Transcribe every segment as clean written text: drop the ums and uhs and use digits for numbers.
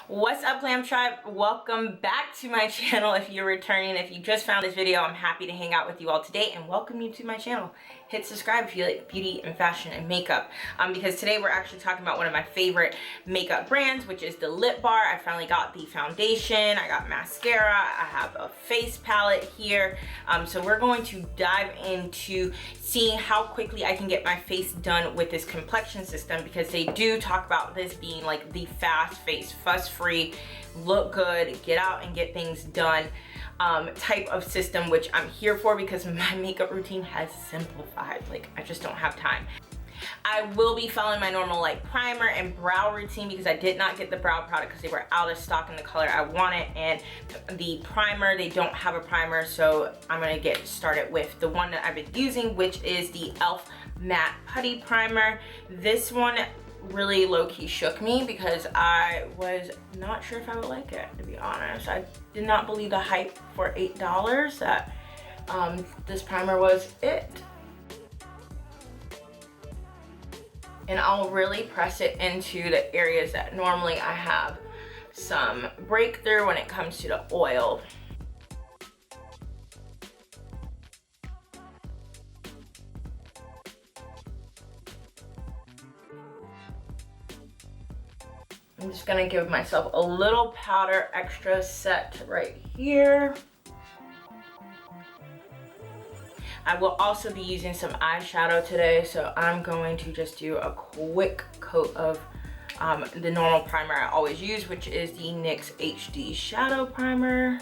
What's up, Glam Tribe? Welcome back to my channel. If you're returning, if you just found this video, I'm happy to hang out with you all today and welcome you to my channel. Hit subscribe if you like beauty and fashion and makeup, because today we're actually talking about one of my favorite makeup brands, which is the lip bar. I finally got the foundation, I got mascara, I have a face palette here. So we're going to dive into seeing how quickly I can get my face done with this complexion system, because they do talk about this being like the fast face, fuss-free, look good, get out and get things done type of system, which I'm here for because my makeup routine has simplified. Like, I just don't have time. I will be following my normal like primer and brow routine because I did not get the brow product because they were out of stock in the color I wanted, and the primer, they don't have a primer, so I'm gonna get started with the one that I've been using, which is the e.l.f. matte putty primer. This one really low-key shook me because I was not sure if I would like it, to be honest. I did not believe the hype for $8 that this primer was it. And I'll really press it into the areas that normally I have some breakthrough when it comes to the oil. I'm just gonna give myself a little powder extra set right here. I will also be using some eyeshadow today, so I'm going to just do a quick coat of the normal primer I always use, which is the NYX HD Shadow Primer.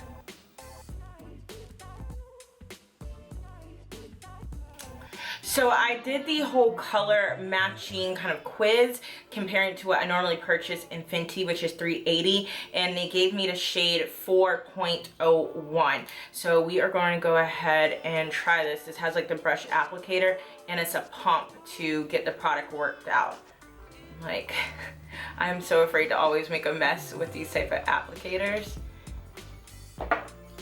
So I did the whole color matching kind of quiz comparing to what I normally purchase in Fenty, which is $3.80, and they gave me the shade 4.01. So we are going to go ahead and try this. This has like the brush applicator and it's a pump to get the product worked out. Like, I'm so afraid to always make a mess with these type of applicators.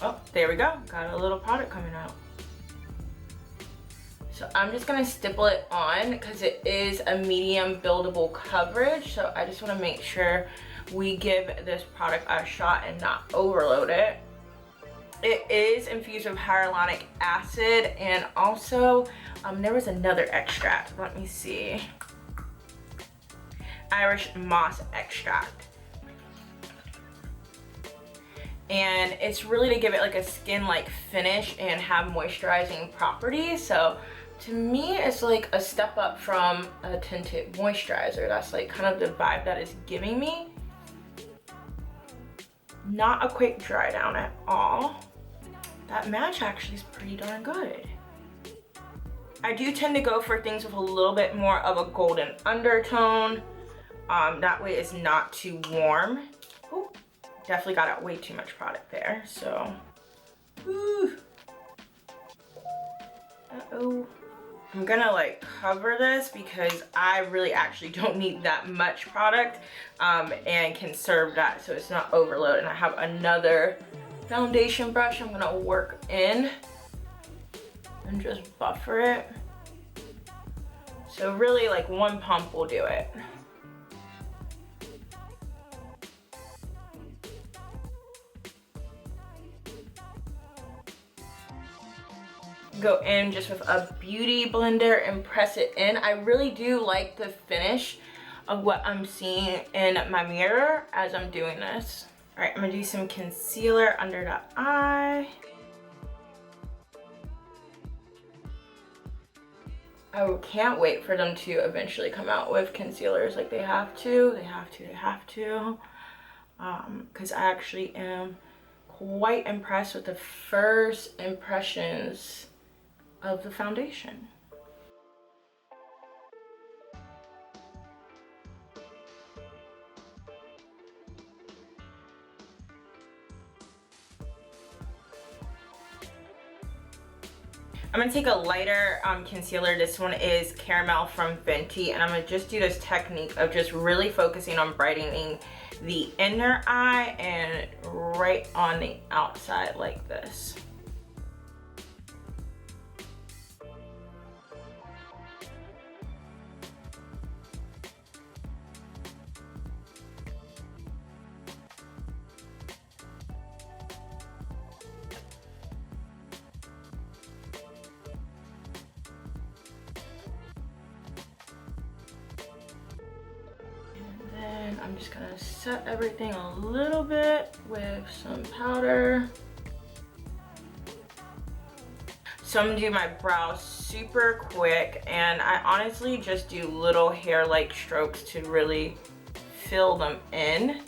Oh, there we go. Got a little product coming out. So I'm just gonna stipple it on because it is a medium buildable coverage. So I just wanna make sure we give this product a shot and not overload it. It is infused with hyaluronic acid, and also there was another extract. Let me see. Irish moss extract. And it's really to give it like a skin-like finish and have moisturizing properties. So to me, it's like a step up from a tinted moisturizer. That's like kind of the vibe that it's giving me. Not a quick dry down at all. That match actually is pretty darn good. I do tend to go for things with a little bit more of a golden undertone. That way it's not too warm. Ooh, definitely got out way too much product there, so. Ooh. Uh-oh. I'm gonna like cover this because I really actually don't need that much product and can serve that so it's not overloaded. And I have another foundation brush I'm gonna work in and just buffer it. So really like one pump will do it. Go in just with a beauty blender and press it in. I really do like the finish of what I'm seeing in my mirror as I'm doing this. All right, I'm gonna do some concealer under the eye. I can't wait for them to eventually come out with concealers. Like, they have to, because I actually am quite impressed with the first impressions of the foundation. I'm gonna take a lighter concealer. This one is Caramel from Fenty, and I'm gonna just do this technique of just really focusing on brightening the inner eye and right on the outside like this. I'm just gonna set everything a little bit with some powder. So I'm gonna do my brows super quick, and I honestly just do little hair-like strokes to really fill them in.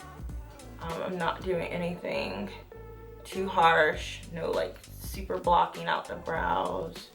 I'm not doing anything too harsh, no like super blocking out the brows.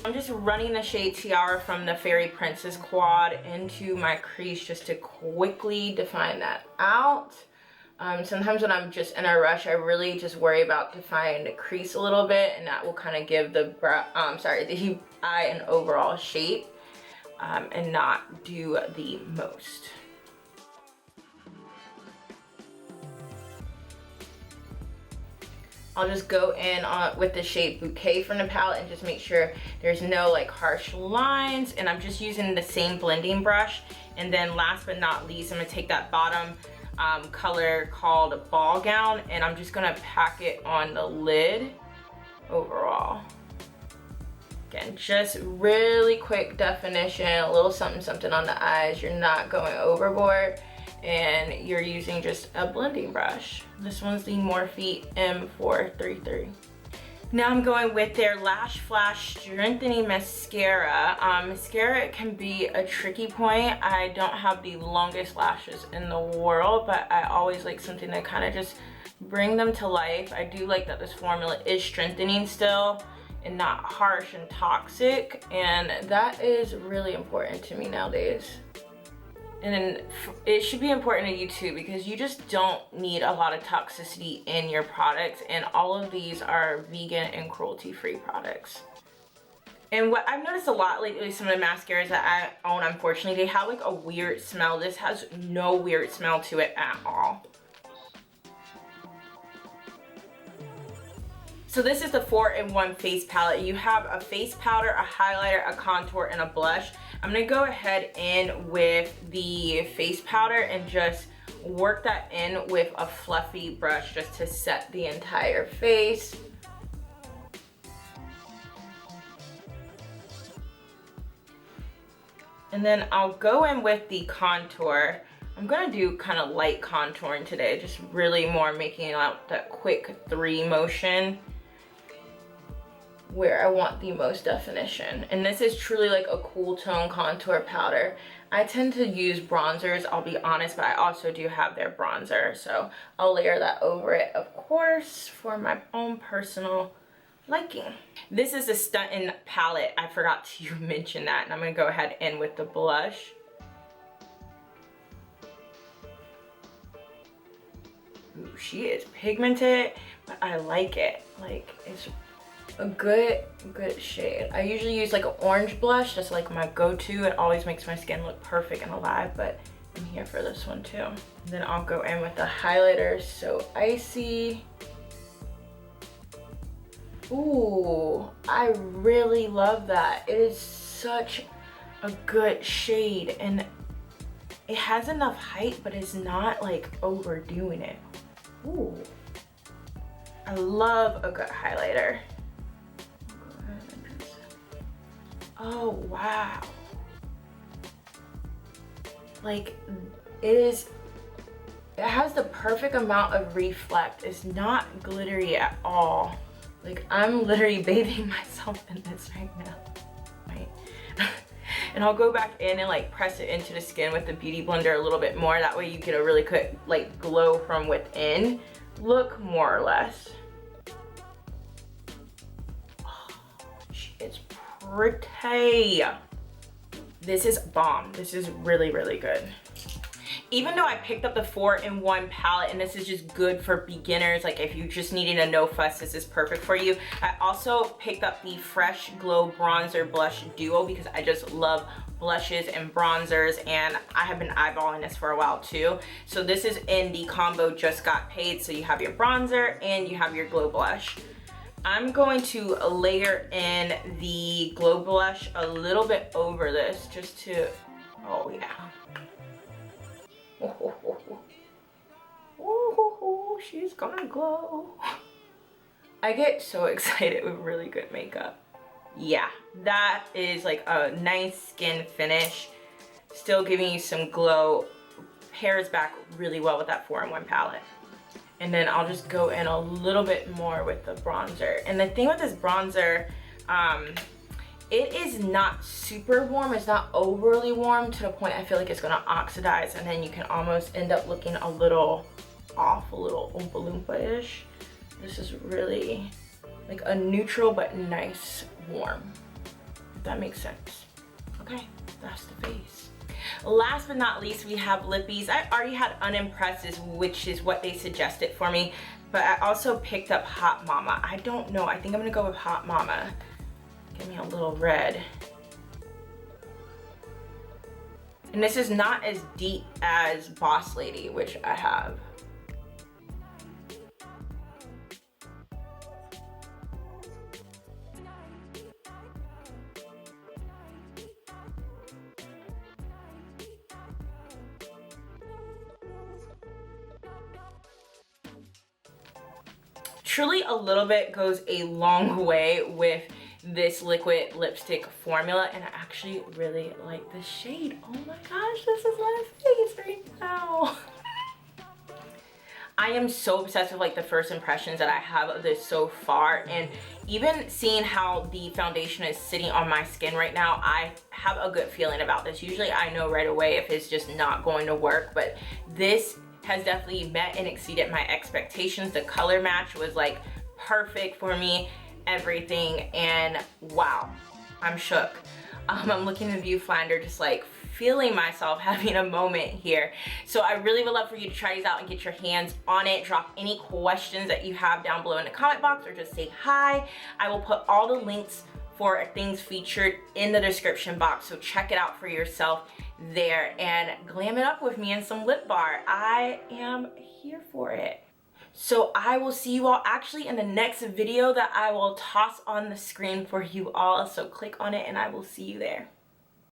I'm just running the shade Tiara from the Fairy Princess quad into my crease just to quickly define that out. Sometimes when I'm just in a rush, I really just worry about defining the crease a little bit, and that will kind of give the the eye an overall shape, and not do the most. I'll just go in with the shade Bouquet from the palette and just make sure there's no like harsh lines, and I'm just using the same blending brush. And then last but not least, I'm gonna take that bottom color called Ball Gown, and I'm just gonna pack it on the lid overall. Again, just really quick definition, a little something on the eyes. You're not going overboard, and you're using just a blending brush. This one's the Morphe M433. Now I'm going with their Lash Flash Strengthening Mascara. Mascara can be a tricky point. I don't have the longest lashes in the world, but I always like something to kind of just bring them to life. I do like that this formula is strengthening still and not harsh and toxic, and that is really important to me nowadays. And then it should be important to you too, because you just don't need a lot of toxicity in your products, and all of these are vegan and cruelty-free products. And what I've noticed a lot lately, some of the mascaras that I own, unfortunately, they have like a weird smell. This has no weird smell to it at all. So this is the 4-in-1 face palette. You have a face powder, a highlighter, a contour, and a blush. I'm gonna go ahead in with the face powder and just work that in with a fluffy brush just to set the entire face. And then I'll go in with the contour. I'm gonna do kind of light contouring today, just really more making out that quick 3 motion where I want the most definition. And this is truly like a cool tone contour powder. I tend to use bronzers, I'll be honest, but I also do have their bronzer, so I'll layer that over it, of course, for my own personal liking. This is a Stuntin palette. I forgot to mention that, and I'm gonna go ahead in with the blush. Ooh, she is pigmented, but I like it. Like, it's a good shade. I usually use like an orange blush, just like my go-to. It always makes my skin look perfect and alive, but I'm here for this one too. And then I'll go in with the highlighter, So Icy. Ooh, I really love that. It is such a good shade, and it has enough height, but it's not like overdoing it. Ooh, I love a good highlighter. Oh, wow. Like, it has the perfect amount of reflect. It's not glittery at all. Like, I'm literally bathing myself in this right now. Right? And I'll go back in and like press it into the skin with the Beauty Blender a little bit more. That way you get a really quick like glow from within look, more or less. Oh, she is pretty. This is bomb. This is really good. Even though I picked up the 4-in-1 palette, and this is just good for beginners, like if you're just needing a no fuss, this is perfect for you. I also picked up the Fresh Glow Bronzer Blush Duo because I just love blushes and bronzers, and I have been eyeballing this for a while too. So this is in the combo Just Got Paid, so you have your bronzer and you have your glow blush. I'm going to layer in the glow blush a little bit over this just to, oh yeah. Oh, she's gonna glow. I get so excited with really good makeup. Yeah, that is like a nice skin finish. Still giving you some glow. Pairs back really well with that 4-in-1 palette. And then I'll just go in a little bit more with the bronzer. And the thing with this bronzer, it is not super warm. It's not overly warm to the point I feel like it's gonna oxidize, and then you can almost end up looking a little off, a little Oompa Loompa-ish. This is really like a neutral but nice warm, if that makes sense. Okay, that's the face. Last but not least, we have lippies. I already had Unimpressed, which is what they suggested for me, but I also picked up Hot Mama. I don't know, I think I'm gonna go with Hot Mama. Give me a little red. And this is not as deep as Boss Lady, which I have. Truly, a little bit goes a long way with this liquid lipstick formula, and I actually really like the shade. Oh my gosh, this is my face right now. I am so obsessed with like the first impressions that I have of this so far, and even seeing how the foundation is sitting on my skin right now, I have a good feeling about this. Usually I know right away if it's just not going to work, but this has definitely met and exceeded my expectations. The color match was like perfect for me, everything, and wow, I'm shook. I'm looking in the viewfinder just like feeling myself having a moment here. So I really would love for you to try these out and get your hands on it. Drop any questions that you have down below in the comment box, or just say hi. I will put all the links for things featured in the description box, so check it out for yourself there and glam it up with me in some lip bar. I am here for it. So I will see you all actually in the next video that I will toss on the screen for you all. So click on it and I will see you there.